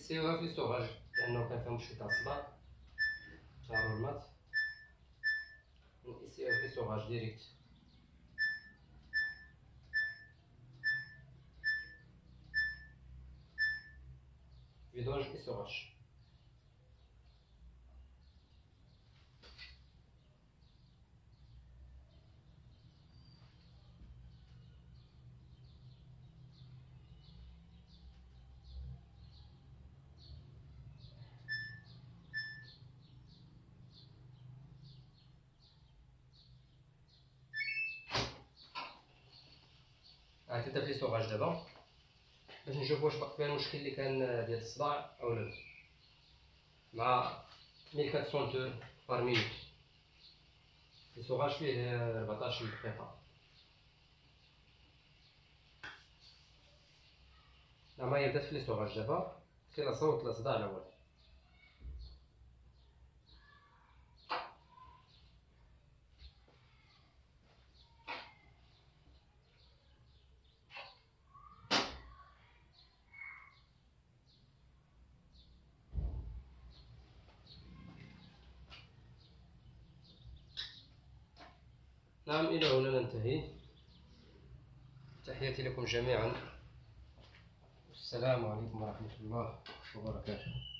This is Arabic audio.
كنسيوها في ليستوغاج لأنه كان فيهم شوية تاع الصداع تاع الرومات، نسيوها في ليستوغاج ديريكت. فيدونج ليستوغاج. غتبدا في ليستوغاج دابا باش نشوف واش باقي فيها المشكل اللي كان ديال الصداع أو لا، مع 1400 تور بار مينوت. ليستوغاج فيه 14 دقيقة. زعما هي بدات في ليستوغاج دابا، كاين لا صوت لا صداع لا والو. نعم، إلى هنا ننتهي. تحياتي لكم جميعا، والسلام عليكم ورحمة الله وبركاته.